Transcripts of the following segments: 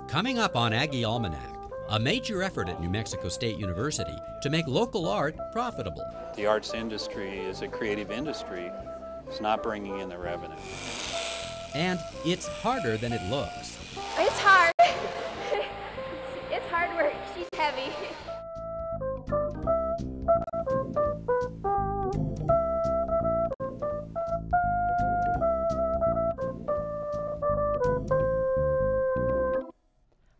Coming up on Aggie Almanac, a major effort at New Mexico State University to make local art profitable. The arts industry is a creative industry. It's not bringing in the revenue. And it's harder than it looks. It's hard. It's hard work. She's heavy.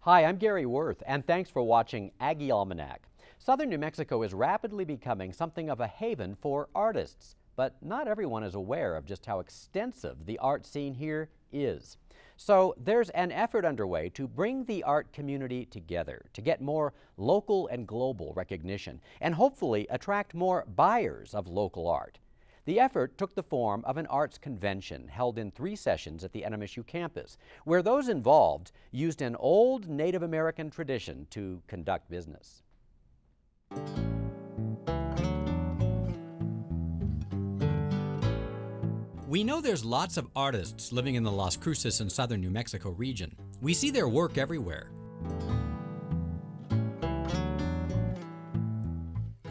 Hi, I'm Gary Worth, and thanks for watching Aggie Almanac. Southern New Mexico is rapidly becoming something of a haven for artists, but not everyone is aware of just how extensive the art scene here is. So there's an effort underway to bring the art community together to get more local and global recognition and hopefully attract more buyers of local art. The effort took the form of an arts convention held in 3 sessions at the NMSU campus, where those involved used an old Native American tradition to conduct business. We know there's lots of artists living in the Las Cruces and southern New Mexico region. We see their work everywhere.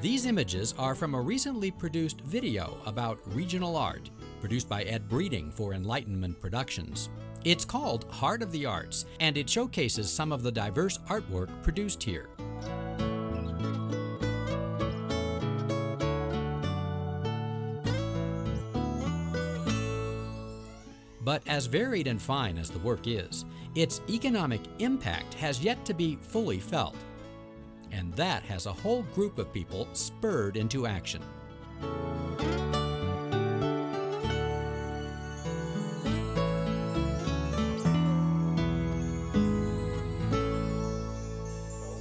These images are from a recently produced video about regional art, produced by Ed Breeding for Enlightenment Productions. It's called Heart of the Arts, and it showcases some of the diverse artwork produced here. But as varied and fine as the work is, its economic impact has yet to be fully felt. And that has a whole group of people spurred into action.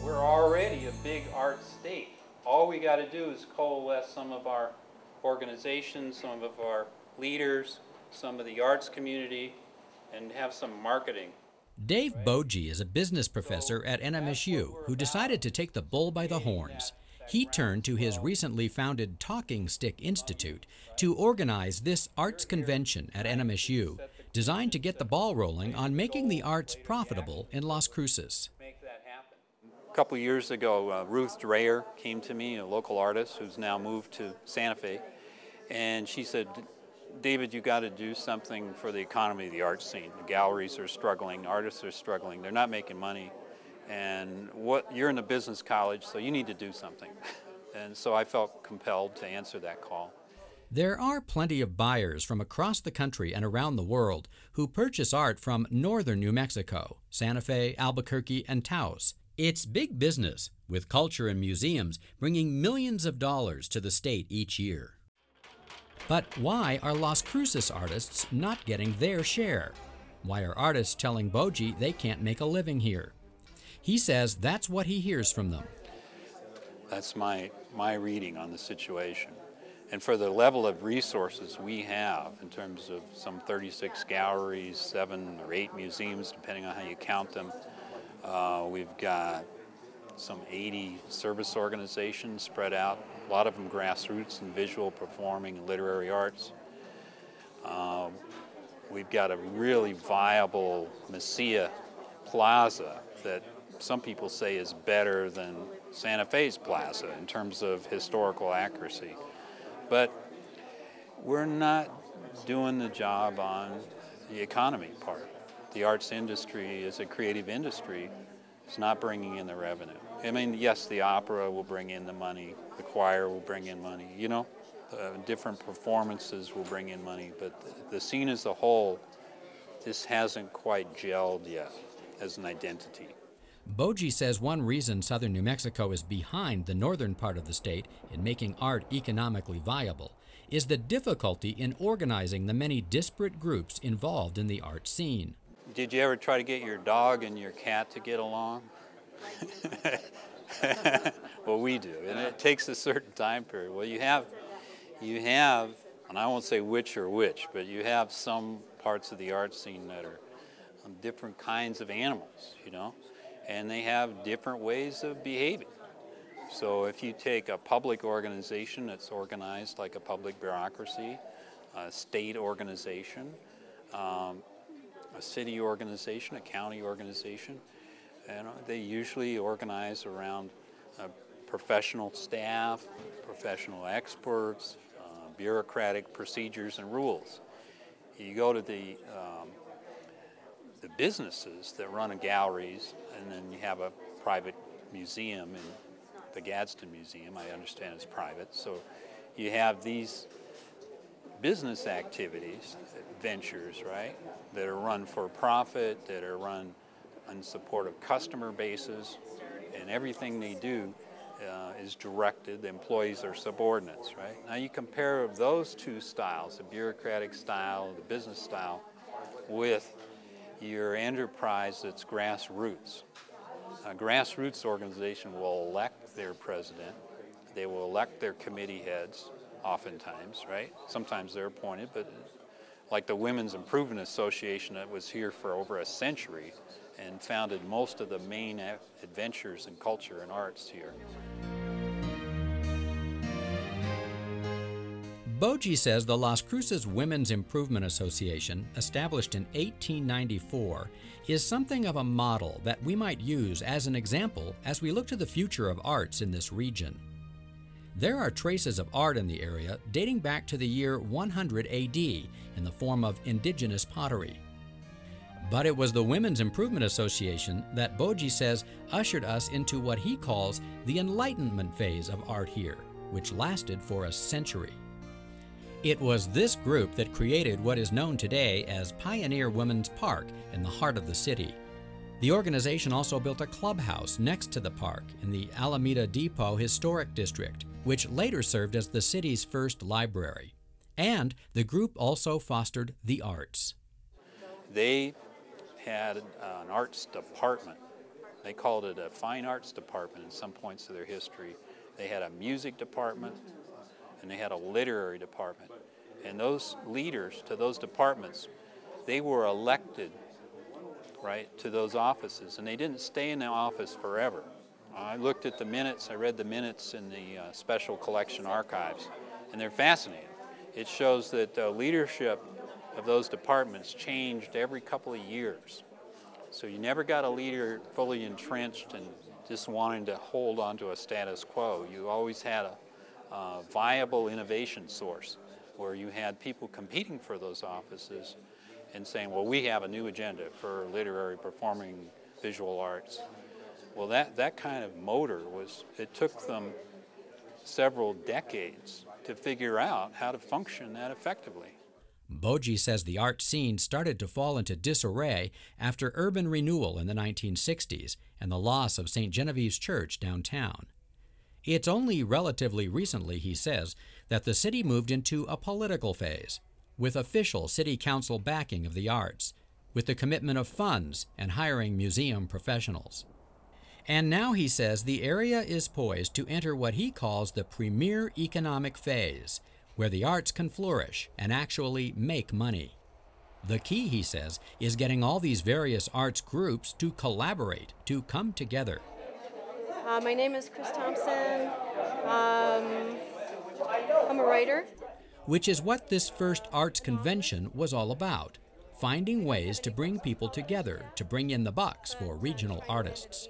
We're already a big art state. All we got to do is coalesce some of our organizations, some of our leaders, some of the arts community, and have some marketing. Dave Boji is a business professor at NMSU who decided to take the bull by the horns. He turned to his recently founded Talking Stick Institute to organize this arts convention at NMSU, designed to get the ball rolling on making the arts profitable in Las Cruces. A couple years ago, Ruth Dreyer came to me, a local artist who's now moved to Santa Fe, and she said, David, you got to do something for the economy of the art scene. The galleries are struggling, artists are struggling, they're not making money, and you're in a business college, so you need to do something. And so I felt compelled to answer that call. There are plenty of buyers from across the country and around the world who purchase art from northern New Mexico, Santa Fe, Albuquerque, and Taos. It's big business, with culture and museums bringing millions of dollars to the state each year. But why are Las Cruces artists not getting their share? Why are artists telling Boji they can't make a living here? He says that's what he hears from them. That's my reading on the situation. And for the level of resources we have, in terms of some 36 galleries, 7 or 8 museums, depending on how you count them, we've got some 80 service organizations spread out, a lot of them grassroots in visual, performing, and literary arts. We've got a really viable Mesilla Plaza that some people say is better than Santa Fe's Plaza in terms of historical accuracy. But we're not doing the job on the economy part. The arts industry is a creative industry. It's not bringing in the revenue. I mean, yes, the opera will bring in the money, the choir will bring in money, you know, different performances will bring in money, but the scene as a whole, this hasn't quite gelled yet as an identity. Boji says one reason southern New Mexico is behind the northern part of the state in making art economically viable is the difficulty in organizing the many disparate groups involved in the art scene. Did you ever try to get your dog and your cat to get along? Well, we do, and it takes a certain time period. Well, you have, and I won't say which or which, but you have some parts of the art scene that are different kinds of animals, you know, and they have different ways of behaving. So if you take a public organization that's organized like a public bureaucracy, a state organization, a city organization, a county organization, And they usually organize around professional staff, professional experts, bureaucratic procedures and rules. You go to the businesses that run galleries, and then you have a private museum, and the Gadsden Museum, I understand, is private. So you have these business activities, ventures, right, that are run for profit, that are run in support of customer bases, and everything they do is directed. The employees are subordinates, right? Now you compare those two styles, the bureaucratic style, the business style, with your enterprise that's grassroots. A grassroots organization will elect their president. They will elect their committee heads, oftentimes, right? Sometimes they're appointed, but like the Women's Improvement Association that was here for over a century and founded most of the main adventures in culture and arts here. Boji says the Las Cruces Women's Improvement Association, established in 1894, is something of a model that we might use as an example as we look to the future of arts in this region. There are traces of art in the area dating back to the year 100 AD in the form of indigenous pottery. But it was the Women's Improvement Association that Boji says ushered us into what he calls the Enlightenment phase of art here, which lasted for a century. It was this group that created what is known today as Pioneer Women's Park in the heart of the city. The organization also built a clubhouse next to the park in the Alameda Depot Historic District, which later served as the city's first library. And the group also fostered the arts. They had an arts department. They called it a fine arts department in some points of their history. They had a music department, and they had a literary department. And those leaders to those departments, they were elected, right, to those offices, and they didn't stay in the office forever. I looked at the minutes, I read the minutes in the special collection archives, and they're fascinating. It shows that the leadership of those departments changed every couple of years. So you never got a leader fully entrenched and just wanting to hold on to a status quo. You always had a viable innovation source where you had people competing for those offices and saying, well, we have a new agenda for literary, performing, visual arts. Well, that kind of motor it took them several decades to figure out how to function that effectively. Boji says the art scene started to fall into disarray after urban renewal in the 1960s and the loss of St. Genevieve's Church downtown. It's only relatively recently, he says, that the city moved into a political phase, with official city council backing of the arts, with the commitment of funds and hiring museum professionals. And now, he says, the area is poised to enter what he calls the premier economic phase, where the arts can flourish and actually make money. The key, he says, is getting all these various arts groups to collaborate, to come together. My name is Chris Thompson. I'm a writer. Which is what this first arts convention was all about, finding ways to bring people together, to bring in the bucks for regional artists.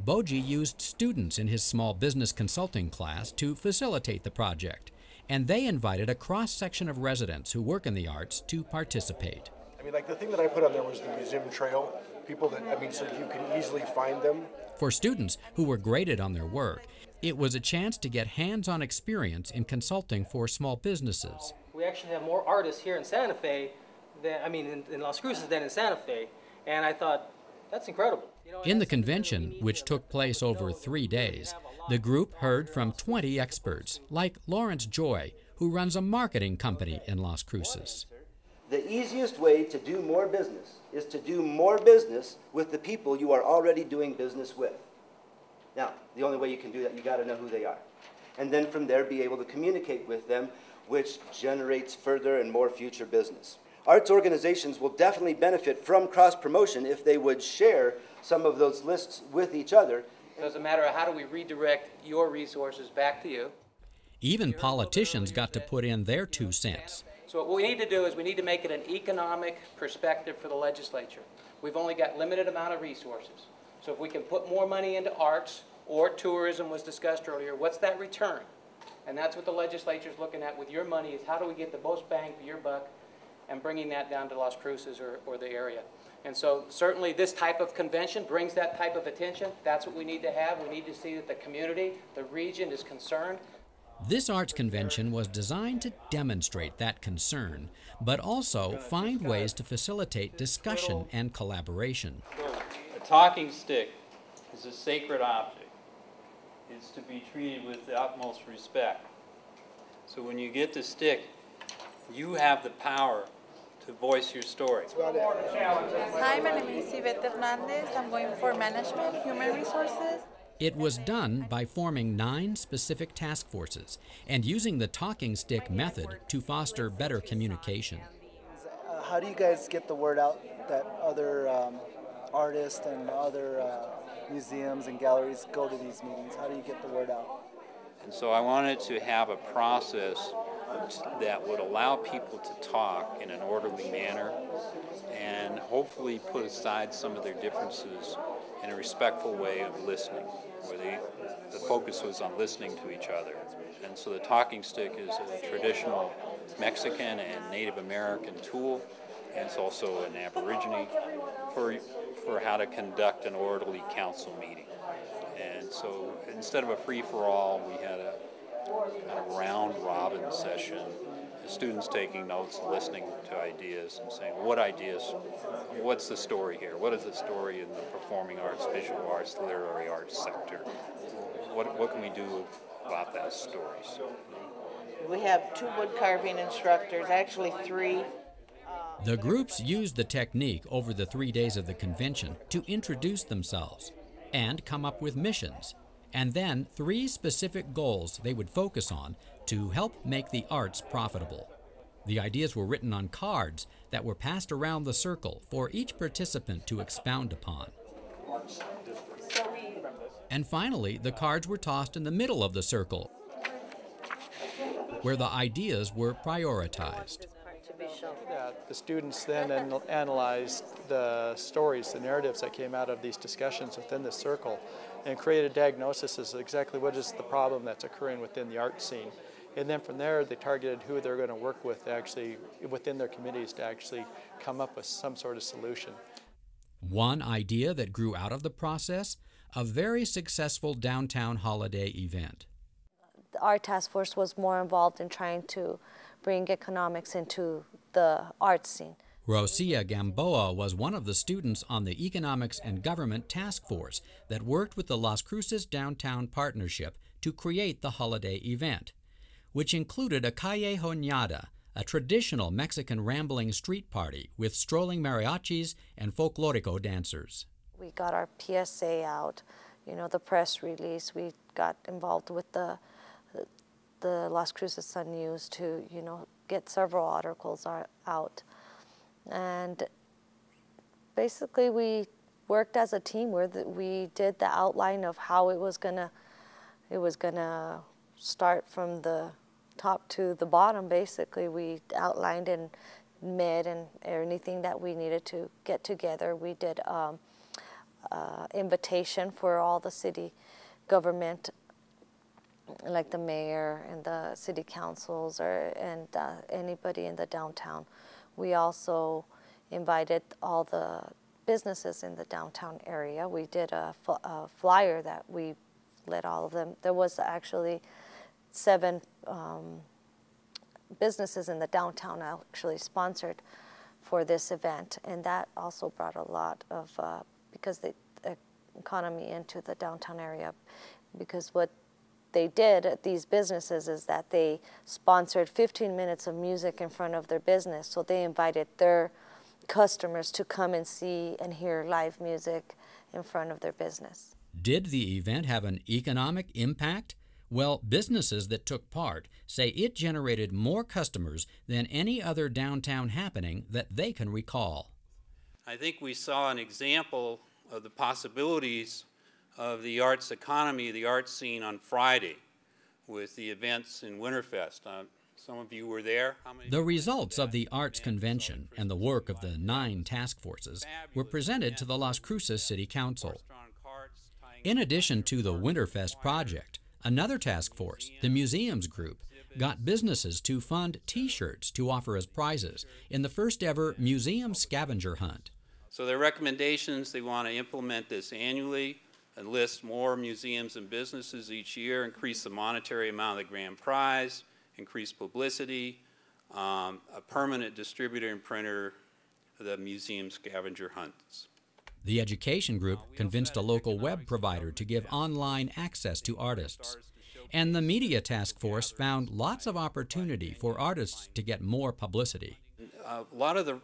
Boji used students in his small business consulting class to facilitate the project, and they invited a cross-section of residents who work in the arts to participate. I mean, like the thing that I put on there was the museum trail. People that, so you can easily find them. For students who were graded on their work, it was a chance to get hands-on experience in consulting for small businesses. We actually have more artists here in Santa Fe, in Las Cruces than in Santa Fe, and I thought, that's incredible. In the convention, which took place over 3 days, the group heard from 20 experts, like Lawrence Joy, who runs a marketing company in Las Cruces. The easiest way to do more business is to do more business with the people you are already doing business with. Now, the only way you can do that, you got to know who they are. And then from there, be able to communicate with them, which generates further and more future business. Arts organizations will definitely benefit from cross-promotion if they would share some of those lists with each other. So it's a matter of how do we redirect your resources back to you. Even politicians got to put in their 2 cents. So what we need to do is we need to make it an economic perspective for the legislature. We've only got limited amount of resources. So if we can put more money into arts, or tourism was discussed earlier, what's that return? And that's what the legislature's looking at with your money, is how do we get the most bang for your buck and bringing that down to Las Cruces or the area. And so certainly this type of convention brings that type of attention. That's what we need to have. We need to see that the community, the region is concerned. This arts convention was designed to demonstrate that concern, but also find ways to facilitate discussion and collaboration. A talking stick is a sacred object. It's to be treated with the utmost respect. So when you get the stick, you have the power to voice your story. Hi, my name is Yvette Hernandez. I'm going for management, human resources. It was done by forming 9 specific task forces and using the talking stick method to foster better communication. How do you guys get the word out that other artists and other museums and galleries go to these meetings? How do you get the word out? And so I wanted to have a process that would allow people to talk in an orderly manner and hopefully put aside some of their differences in a respectful way of listening, where the focus was on listening to each other. And so the talking stick is a traditional Mexican and Native American tool, and it's also an Aborigine for how to conduct an orderly council meeting. And so instead of a free-for-all, we had a kind of round-robin session, the students taking notes and listening to ideas and saying, what ideas, what's the story here? What is the story in the performing arts, visual arts, literary arts sector? What can we do about that story? So, We have 2 wood carving instructors, actually 3. The groups used the technique over the 3 days of the convention to introduce themselves and come up with missions, and then 3 specific goals they would focus on to help make the arts profitable. The ideas were written on cards that were passed around the circle for each participant to expound upon. And finally, the cards were tossed in the middle of the circle, where the ideas were prioritized. The students then analyzed the stories, the narratives that came out of these discussions within the circle, and created a diagnosis as exactly what is the problem that's occurring within the art scene. And then from there, they targeted who they're going to work with actually within their communities to actually come up with some sort of solution. One idea that grew out of the process, a very successful downtown holiday event. Our task force was more involved in trying to bring economics into the art scene. Rosia Gamboa was one of the students on the Economics and Government Task Force that worked with the Las Cruces Downtown Partnership to create the holiday event, which included a callejonada, a traditional Mexican rambling street party with strolling mariachis and folklorico dancers. We got our PSA out, the press release. We got involved with the Las Cruces Sun News to, get several articles out. And basically we worked as a team where we did the outline of how it was gonna start from the top to the bottom. Basically we outlined in mid and anything that we needed to get together. We did invitation for all the city government, like the mayor and the city councils and anybody in the downtown. We also invited all the businesses in the downtown area. We did a flyer that we let all of them. There was actually 7 businesses in the downtown actually sponsored for this event, and that also brought a lot of, because the economy into the downtown area, because what they did at these businesses is that they sponsored 15 minutes of music in front of their business. So they invited their customers to come and see and hear live music in front of their business. Did the event have an economic impact? Well, businesses that took part say it generated more customers than any other downtown happening that they can recall. I think we saw an example of the possibilities of the arts economy, the art scene on Friday with the events in Winterfest. Some of you were there. The results of the arts convention and the work of the 9 task forces were presented to the Las Cruces City Council. In addition to the Winterfest project, another task force, the Museums Group, got businesses to fund T-shirts to offer as prizes in the first ever museum scavenger hunt. So their recommendations, they want to implement this annually, enlist more museums and businesses each year, increase the monetary amount of the grand prize, increase publicity, a permanent distributor and printer of the museum scavenger hunts. The education group convinced a local web provider to give online access to artists. And the media task force found lots of opportunity for artists to get more publicity. A lot of the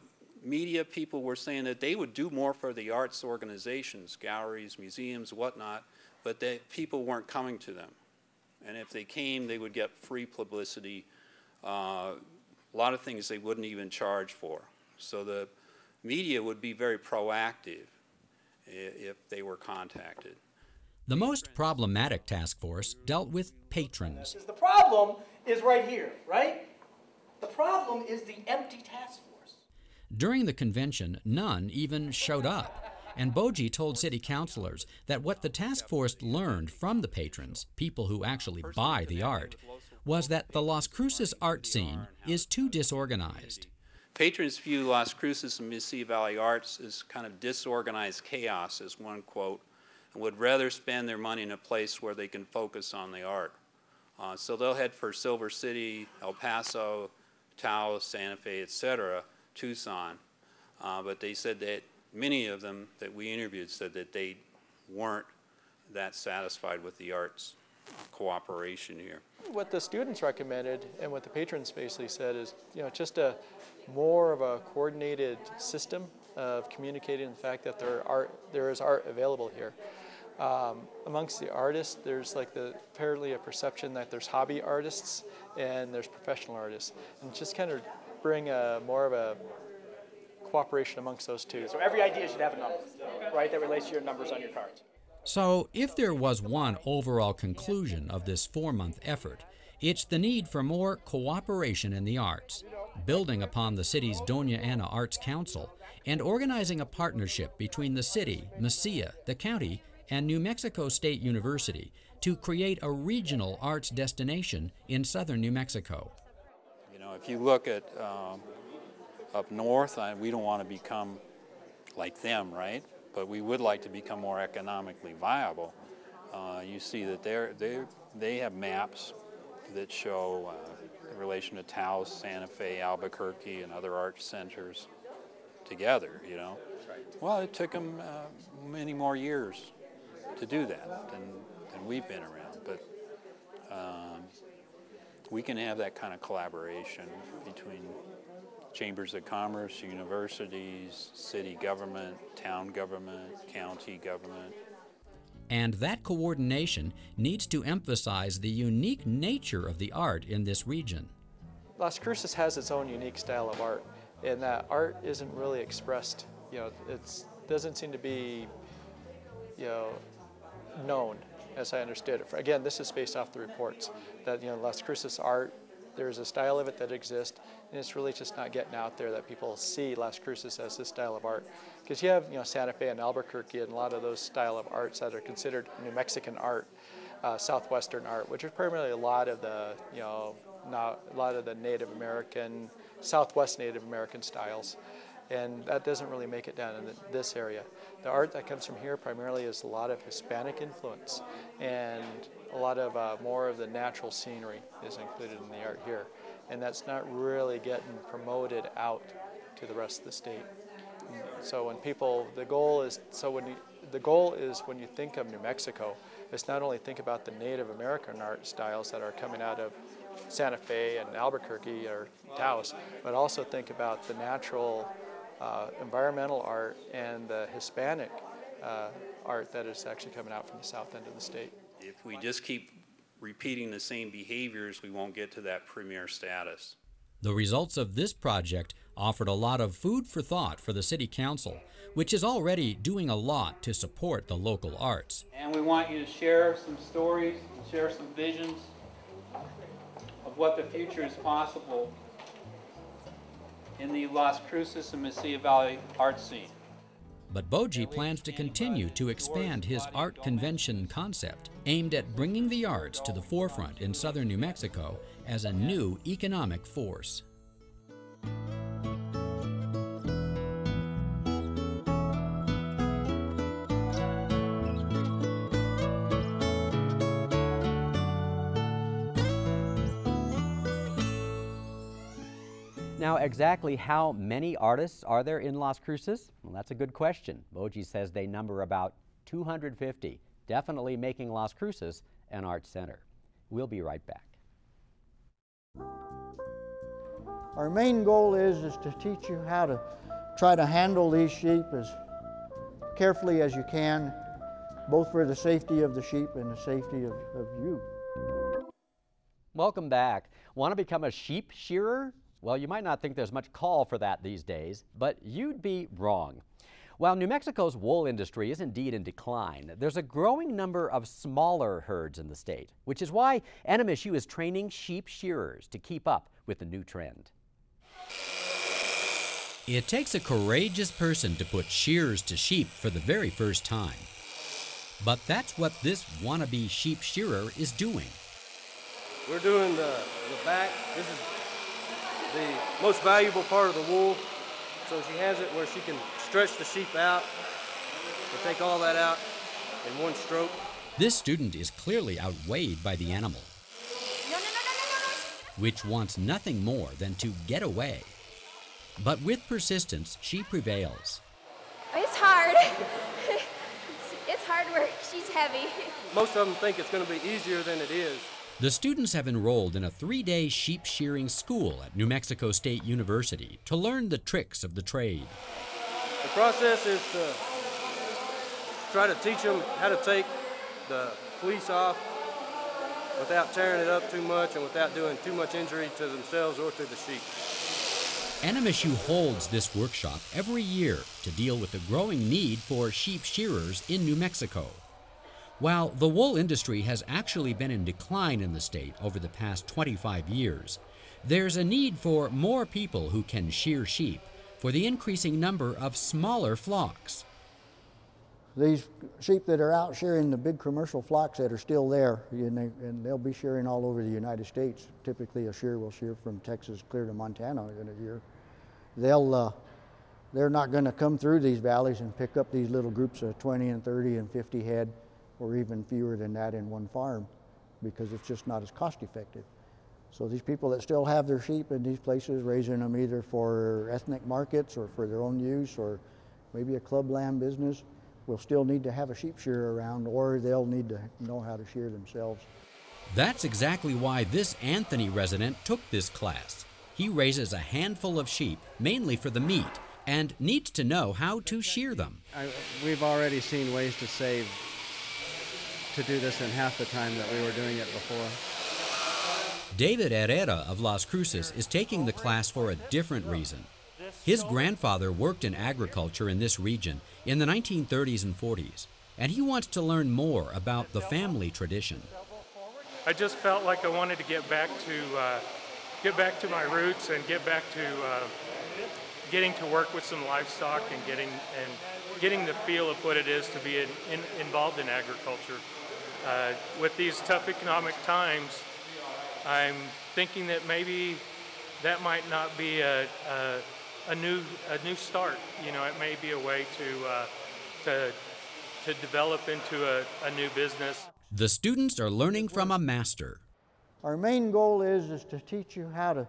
media people were saying that they would do more for the arts organizations, galleries, museums, whatnot, but that people weren't coming to them. And if they came, they would get free publicity, a lot of things they wouldn't even charge for. So the media would be very proactive if they were contacted. The most problematic task force dealt with patrons. The problem is right here, right? The problem is the empty task force. During the convention, none even showed up. And Boji told city councilors that what the task force learned from the patrons, people who actually buy the art, was that the Las Cruces art scene is too disorganized. Patrons view Las Cruces and Mesilla Valley arts as kind of disorganized chaos, as one quote, and would rather spend their money in a place where they can focus on the art. So they'll head for Silver City, El Paso, Taos, Santa Fe, etc., Tucson. But they said that many of them that we interviewed said that they weren't that satisfied with the arts cooperation here. What the students recommended and what the patrons basically said is, just a more of a coordinated system of communicating the fact that there is art available here. Amongst the artists, there's apparently a perception that there's hobby artists and there's professional artists, and just kind of bring more of a cooperation amongst those two. So every idea should have a number, right, that relates to your numbers on your cards. So if there was one overall conclusion of this 4-month effort, it's the need for more cooperation in the arts, building upon the city's Doña Ana Arts Council, and organizing a partnership between the city, Mesilla, the county, and New Mexico State University to create a regional arts destination in southern New Mexico. You know, if you look at up north, we don't want to become like them, right? But we would like to become more economically viable. You see that they have maps that show in relation to Taos, Santa Fe, Albuquerque, and other art centers together, you know. Well, it took them many more years to do that than we've been around, but we can have that kind of collaboration between chambers of commerce, universities, city government, town government, county government. And that coordination needs to emphasize the unique nature of the art in this region. Las Cruces has its own unique style of art, and that art isn't really expressed. It doesn't seem to be, known, as I understood it. Again, this is based off the reports that Las Cruces art, there's a style of it that exists, and it's really just not getting out there that people see Las Cruces as this style of art. Because you have Santa Fe and Albuquerque and a lot of those style of arts that are considered New Mexican art, Southwestern art, which are primarily a lot of the Native American, Southwest Native American styles. And that doesn't really make it down in this area. The art that comes from here primarily is a lot of Hispanic influence, and a lot of more of the natural scenery is included in the art here. And that's not really getting promoted out to the rest of the state. So when the goal is when you think of New Mexico, it's not only think about the Native American art styles that are coming out of Santa Fe and Albuquerque or Taos, but also think about the natural environmental art and the Hispanic art that is actually coming out from the south end of the state. If we just keep repeating the same behaviors, we won't get to that premier status. The results of this project offered a lot of food for thought for the City Council, which is already doing a lot to support the local arts. And we want you to share some stories, share some visions of what the future is possible in the Las Cruces and Mesilla Valley art scene. But Boji plans to continue to expand his art convention concept, aimed at bringing the arts to the forefront in southern New Mexico as a new economic force. Now, exactly how many artists are there in Las Cruces? Well, that's a good question. Boji says they number about 250, definitely making Las Cruces an art center. We'll be right back. Our main goal is to teach you how to try to handle these sheep as carefully as you can, both for the safety of the sheep and the safety of you. Welcome back. Want to become a sheep shearer? Well, you might not think there's much call for that these days, but you'd be wrong. While New Mexico's wool industry is indeed in decline, there's a growing number of smaller herds in the state, which is why NMSU is training sheep shearers to keep up with the new trend. It takes a courageous person to put shears to sheep for the very first time. But that's what this wannabe sheep shearer is doing. We're doing the back. This is the most valuable part of the wool. So she has it where she can stretch the sheep out and take all that out in one stroke. This student is clearly outweighed by the animal, which wants nothing more than to get away. But with persistence, she prevails. It's hard. It's hard work. She's heavy. Most of them think it's going to be easier than it is. The students have enrolled in a 3-day sheep shearing school at New Mexico State University to learn the tricks of the trade. The process is to try to teach them how to take the fleece off without tearing it up too much and without doing too much injury to themselves or to the sheep. NMSU holds this workshop every year to deal with the growing need for sheep shearers in New Mexico. While the wool industry has actually been in decline in the state over the past 25 years, there's a need for more people who can shear sheep for the increasing number of smaller flocks. These sheep that are out shearing the big commercial flocks that are still there, and they'll be shearing all over the United States. Typically a shearer will shear from Texas clear to Montana in a year. They're not going to come through these valleys and pick up these little groups of 20 and 30 and 50 head or even fewer than that in one farm, because it's just not as cost effective. So these people that still have their sheep in these places, raising them either for ethnic markets or for their own use or maybe a clubland business, will still need to have a sheep shearer around, or they'll need to know how to shear themselves. That's exactly why this Anthony resident took this class. He raises a handful of sheep, mainly for the meat, and needs to know how to shear them. We've already seen ways to save, to do this in half the time that we were doing it before. David Herrera of Las Cruces is taking the class for a different reason. His grandfather worked in agriculture in this region in the 1930s and 40s, and he wants to learn more about the family tradition. I just felt like I wanted to get back to my roots and get back to getting to work with some livestock and getting the feel of what it is to be involved in agriculture. With these tough economic times, I'm thinking that maybe that might not be a new start. You know, it may be a way to develop into a new business. The students are learning from a master. Our main goal is to teach you how to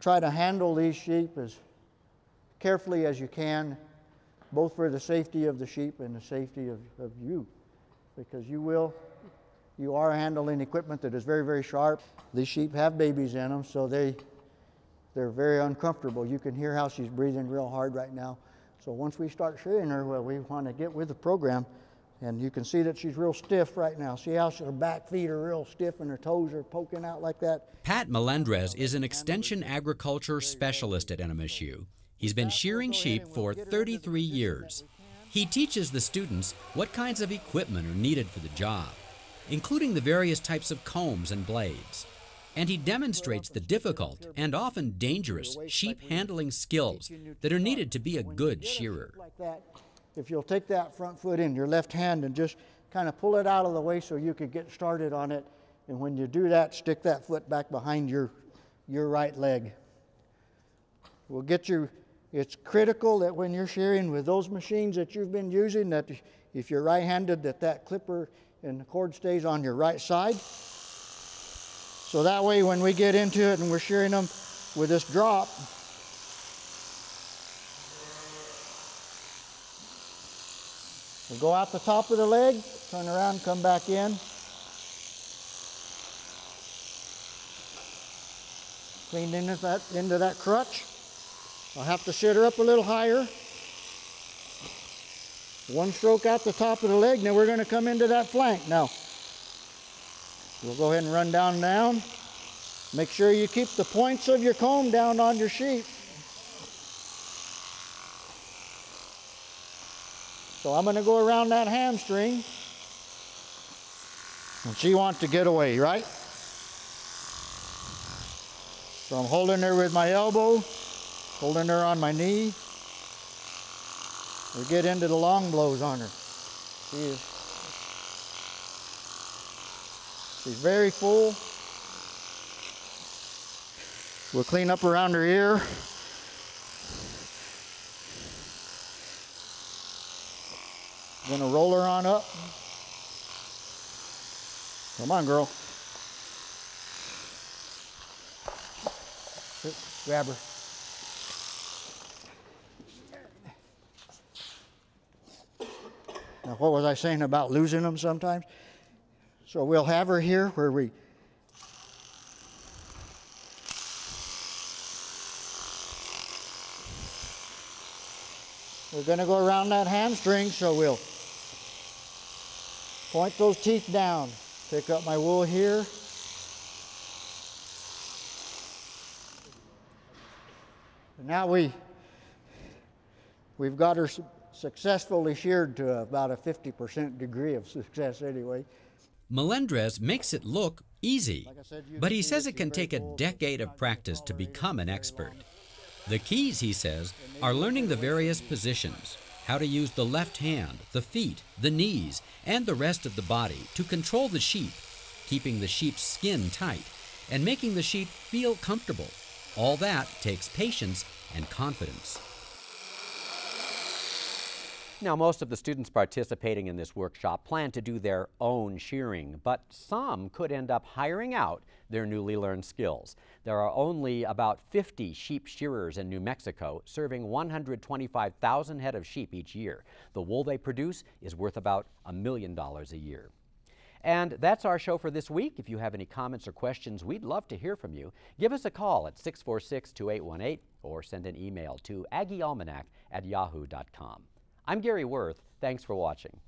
try to handle these sheep as carefully as you can, both for the safety of the sheep and the safety of you, because you are handling equipment that is very, very sharp. These sheep have babies in them, so they're very uncomfortable. You can hear how she's breathing real hard right now. So once we start shearing her, well, we want to get with the program, and you can see that she's real stiff right now. See how her back feet are real stiff and her toes are poking out like that? Pat Melendrez is an extension agriculture specialist at NMSU. He's been shearing sheep for 33 years. He teaches the students what kinds of equipment are needed for the job, including the various types of combs and blades. And he demonstrates the difficult and often dangerous sheep handling skills that are needed to be a good shearer. if you'll take that front foot in your left hand and just kind of pull it out of the way so you could get started on it. And when you do that, stick that foot back behind your right leg. We'll get you, it's critical that when you're shearing with those machines that you've been using, that if you're right-handed, that clipper and the cord stays on your right side. So that way when we get into it and we're shearing them with this drop, we'll go out the top of the leg, turn around, come back in. Clean into that crutch. I'll have to sit her up a little higher. One stroke out the top of the leg, now we're going to come into that flank. Now, we'll go ahead and run down. Make sure you keep the points of your comb down on your sheep. So I'm going to go around that hamstring. And she wants to get away, right? So I'm holding her with my elbow, holding her on my knee. We get into the long blows on her. She's very full. We'll clean up around her ear. Gonna roll her on up. Come on, girl. Grab her. Now, what was I saying about losing them sometimes? So we'll have her here where we're going to go around that hamstring, so we'll point those teeth down. Pick up my wool here. And now we've got her successfully sheared to about a 50% degree of success anyway. Melendrez makes it look easy, but he says it can take a decade of practice to become an expert. The keys, he says, are learning the various positions, how to use the left hand, the feet, the knees, and the rest of the body to control the sheep, keeping the sheep's skin tight, and making the sheep feel comfortable. All that takes patience and confidence. Now, most of the students participating in this workshop plan to do their own shearing, but some could end up hiring out their newly learned skills. There are only about 50 sheep shearers in New Mexico, serving 125,000 head of sheep each year. The wool they produce is worth about $1 million a year. And that's our show for this week. If you have any comments or questions, we'd love to hear from you. Give us a call at 646-2818 or send an email to aggiealmanac@yahoo.com. I'm Gary Worth. Thanks for watching.